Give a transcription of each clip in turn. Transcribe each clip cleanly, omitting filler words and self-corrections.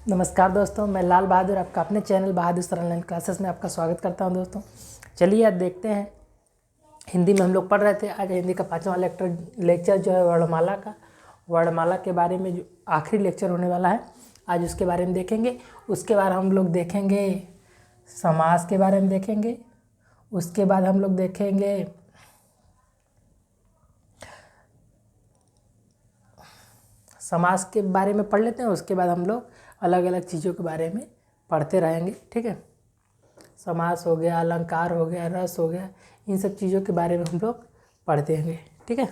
नमस्कार दोस्तों, मैं लाल बहादुर आपका अपने चैनल बहादुर सर ऑनलाइन क्लासेस में आपका स्वागत करता हूं। दोस्तों चलिए आज देखते हैं। हिंदी में हम लोग पढ़ रहे थे। आज हिंदी का 5वां लेक्चर जो है वर्णमाला के बारे में जो आखिरी लेक्चर होने वाला है, आज उसके बारे में देखेंगे। उसके बाद हम लोग देखेंगे समास के बारे में देखेंगे। उसके बाद हम लोग देखेंगे समास के बारे में पढ़ लेते हैं। उसके बाद हम लोग अलग अलग चीज़ों के बारे में पढ़ते रहेंगे, ठीक है। समास हो गया, अलंकार हो गया, रस हो गया, इन सब चीज़ों के बारे में हम लोग पढ़ते रहेंगे, ठीक है।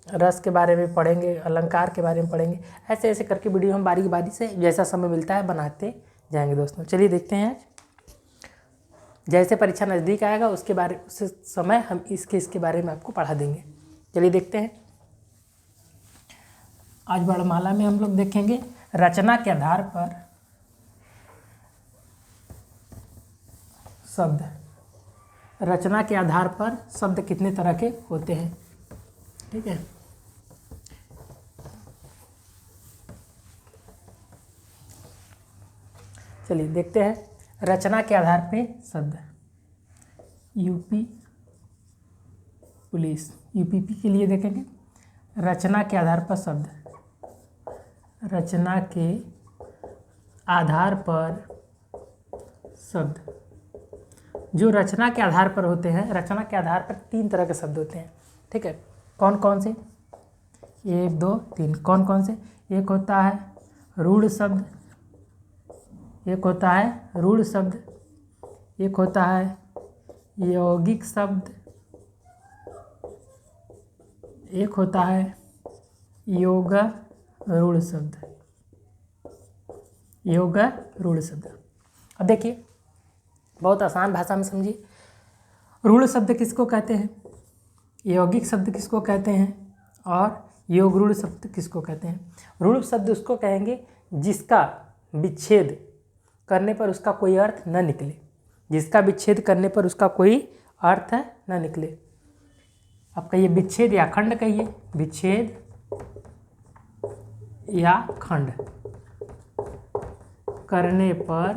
रस के बारे में पढ़ेंगे, अलंकार के बारे में पढ़ेंगे। ऐसे ऐसे करके वीडियो हम बारी बारी से जैसा समय मिलता है बनाते जाएंगे। दोस्तों चलिए देखते हैं। आज जैसे परीक्षा नज़दीक आएगा उस समय हम इसके बारे में आपको पढ़ा देंगे। चलिए देखते हैं। आज वर्णमाला में हम लोग देखेंगे रचना के आधार पर शब्द। रचना के आधार पर शब्द कितने तरह के होते हैं, ठीक है। चलिए देखते हैं। रचना के आधार पे शब्द। यूपी पुलिस, यूपीपी के लिए देखेंगे रचना के आधार पर शब्द। रचना के आधार पर शब्द। जो रचना के आधार पर होते हैं, रचना के आधार पर 3 तरह के शब्द होते हैं, ठीक है। कौन कौन से? 1 2 3। कौन कौन से? एक होता है रूढ़ शब्द, एक होता है रूढ़ शब्द, एक होता है यौगिक शब्द, एक होता है योगारूढ़ शब्द। योगारूढ़ शब्द। अब देखिए, बहुत आसान भाषा में समझिए। रूढ़ शब्द किसको कहते हैं, यौगिक शब्द किसको कहते हैं, और योगरूढ़ शब्द किसको कहते हैं? रूढ़ शब्द उसको कहेंगे जिसका विच्छेद करने पर उसका कोई अर्थ न निकले। जिसका विच्छेद करने पर उसका कोई अर्थ न निकले। अब कहिए विच्छेद या खंड, कहिए विच्छेद या खंड करने पर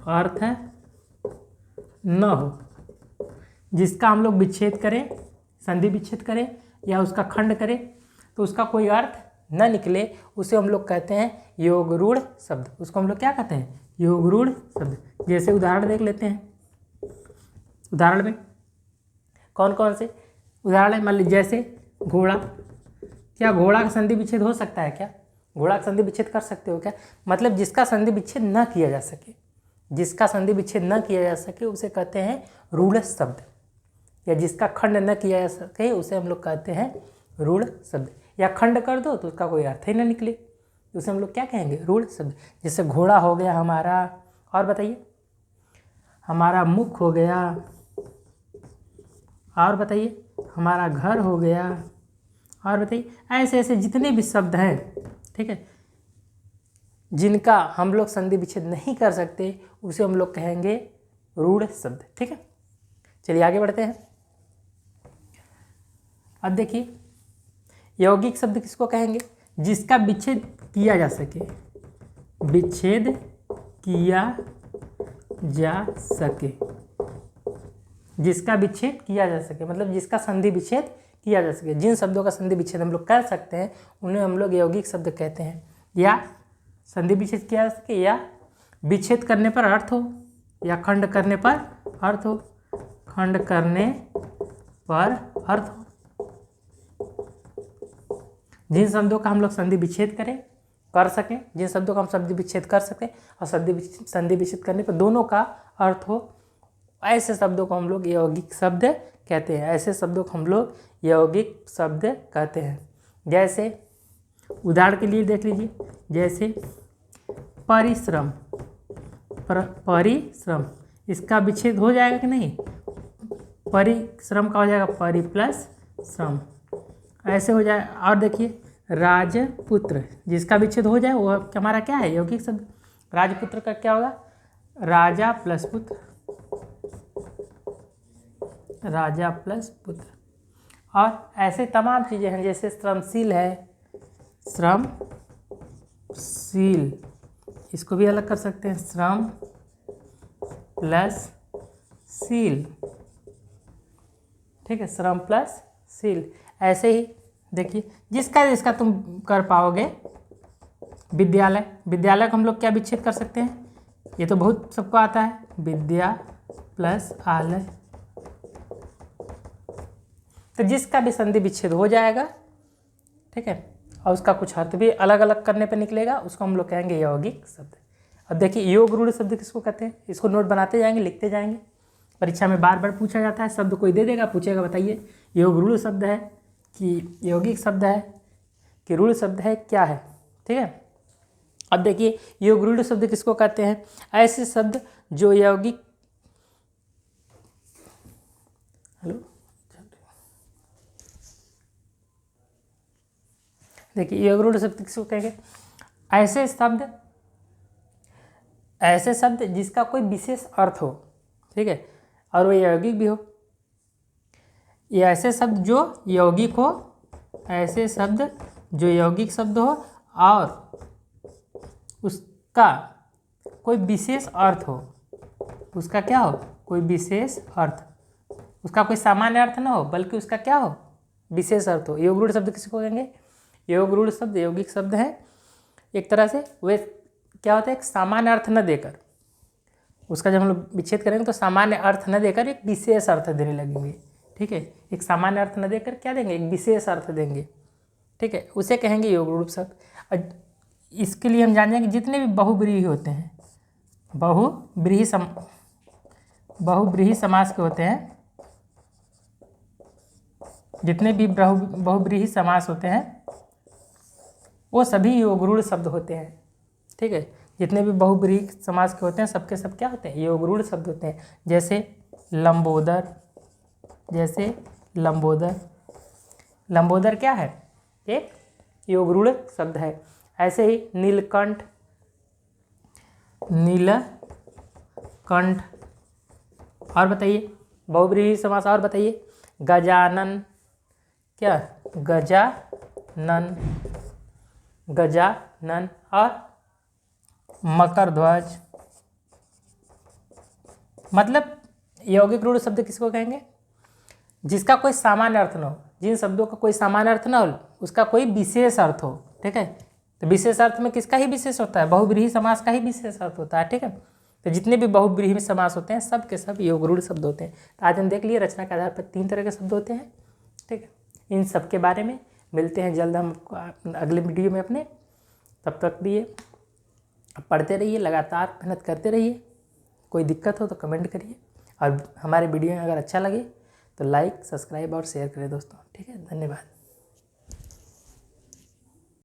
अर्थ न हो। जिसका हम लोग विच्छेद करें, संधि विच्छेद करें या उसका खंड करें तो उसका कोई अर्थ न निकले, उसे हम लोग कहते हैं योगरूढ़ शब्द। उसको हम लोग क्या कहते हैं? योगरूढ़ शब्द। जैसे उदाहरण देख लेते हैं। उदाहरण में कौन कौन से उदाहरण है? मान लीजिए जैसे घोड़ा। क्या घोड़ा का संधि विच्छेद हो सकता है? क्या घोड़ा का संधि विच्छेद कर सकते हो क्या? मतलब जिसका संधि विच्छेद न किया जा सके, जिसका संधि विच्छेद न किया जा सके उसे कहते हैं रूढ़ शब्द। या जिसका खंड न किया जा सके उसे हम लोग कहते हैं रूढ़ शब्द। या खंड कर दो तो उसका कोई अर्थ ही न निकले तो उसे हम लोग क्या कहेंगे? रूढ़ शब्द। जैसे घोड़ा हो गया हमारा, और बताइए, हमारा मुख हो गया, और बताइए हमारा घर हो गया, और बताइए ऐसे ऐसे जितने भी शब्द हैं, ठीक है, जिनका हम लोग संधि विच्छेद नहीं कर सकते उसे हम लोग कहेंगे रूढ़ शब्द, ठीक है। चलिए आगे बढ़ते हैं। अब देखिए यौगिक शब्द किसको कहेंगे? जिसका विच्छेद किया जा सके। विच्छेद किया जा सके। जिसका विच्छेद किया जा सके मतलब जिसका संधि विच्छेद किया जा सके। जिन शब्दों का संधि विच्छेद हम लोग कर सकते हैं उन्हें हम लोग यौगिक शब्द कहते हैं। या संधि विच्छेद किया जा सके, या विच्छेद करने पर अर्थ हो, या खंड करने पर अर्थ हो। खंड करने पर अर्थ हो। जिन शब्दों का हम लोग संधि विच्छेद कर सकें, जिन शब्दों का हम संधि विच्छेद कर सकें और संधि विच्छेद करने पर दोनों का अर्थ हो, ऐसे शब्दों को हम लोग यौगिक शब्द कहते हैं। ऐसे शब्दों को हम लोग यौगिक शब्द कहते हैं। जैसे उदाहरण के लिए देख लीजिए, जैसे परिश्रम। परिश्रम, इसका विच्छेद हो जाएगा कि नहीं? परिश्रम का हो जाएगा परि प्लस श्रम, ऐसे हो जाए। और देखिए राजपुत्र, जिसका विच्छेद हो जाए वो हमारा क्या है? यौगिक शब्द। राजपुत्र का क्या होगा? राजा प्लस पुत्र, राजा प्लस पुत्र। और ऐसे तमाम चीज़ें हैं, जैसे श्रमशील है, श्रमशील शील, इसको भी अलग कर सकते हैं, श्रम प्लस शील, ठीक है, श्रम प्लस शील। ऐसे ही देखिए जिसका तुम कर पाओगे। विद्यालय, विद्यालय को हम लोग क्या विच्छेद कर सकते हैं, ये तो बहुत सबको आता है, विद्या प्लस आलय। तो जिसका भी संधि विच्छेद हो जाएगा, ठीक है, और उसका कुछ अर्थ भी अलग अलग करने पे निकलेगा, उसको हम लोग कहेंगे यौगिक शब्द। अब देखिए योग रूढ़ शब्द किसको कहते हैं, इसको नोट बनाते जाएंगे, लिखते जाएंगे, परीक्षा में बार बार पूछा जाता है। शब्द कोई दे देगा, पूछेगा बताइए योग रूढ़ शब्द है कि यौगिक शब्द है कि रूढ़ शब्द है, क्या है, ठीक है। अब देखिए योग रूढ़ शब्द किसको कहते हैं, ऐसे शब्द जो यौगिक, हेलो, देखिए योग रूढ़ शब्द किसको कहेंगे, ऐसे शब्द जिसका कोई विशेष अर्थ हो, ठीक है, और वो यौगिक भी हो। ये ऐसे शब्द जो यौगिक हो, ऐसे शब्द जो यौगिक शब्द हो और उसका कोई विशेष अर्थ हो, उसका क्या हो, कोई विशेष अर्थ, उसका कोई सामान्य अर्थ ना हो, बल्कि उसका क्या हो, विशेष अर्थ हो। योग रूढ़ शब्द किसको कहेंगे, योग रूढ़ शब्द यौगिक शब्द है एक तरह से, वे क्या होता है, एक सामान्य अर्थ न देकर, उसका जब हम लोग विच्छेद करेंगे तो सामान्य अर्थ न देकर एक विशेष अर्थ देने लगेंगे, ठीक है, एक सामान्य अर्थ न देकर क्या देंगे, एक विशेष अर्थ देंगे, ठीक है, उसे कहेंगे योग रूढ़ शब्द। और इसके लिए हम जानेंगे जितने भी बहुब्रीहि होते हैं, बहुब्रीहि समास के होते हैं, जितने भी बहुब्रीहि समास होते हैं वो सभी योग रूढ़ शब्द होते हैं, ठीक है। जितने भी बहुब्रीहि समास के होते हैं सबके सब क्या होते हैं, योग रूढ़ शब्द होते हैं। जैसे लंबोदर क्या है, एक योग रूढ़ शब्द है। ऐसे ही नीलकंठ, और बताइए बहुब्रीहि समास, और बताइए गजानन, क्या, गजानन और मकरध्वज। मतलब यौगिक रूढ़ शब्द किसको कहेंगे, जिसका कोई सामान्य अर्थ न हो, जिन शब्दों का कोई सामान्य अर्थ न हो, उसका कोई विशेष अर्थ हो, ठीक है। तो विशेष अर्थ में किसका ही विशेष होता है, बहुब्रीहि समास का ही विशेष अर्थ होता है, ठीक है। तो जितने भी बहुब्रीहि समास होते हैं सब के सब योग रूढ़ शब्द होते हैं। तो आज हम देख लिए रचना के आधार पर 3 तरह के शब्द होते हैं, ठीक है। इन सब के बारे में मिलते हैं जल्द हम अगले वीडियो में अपने। तब तक लिए पढ़ते रहिए, लगातार मेहनत करते रहिए। कोई दिक्कत हो तो कमेंट करिए, और हमारे वीडियो अगर अच्छा लगे तो लाइक, सब्सक्राइब और शेयर करें दोस्तों, ठीक है। धन्यवाद।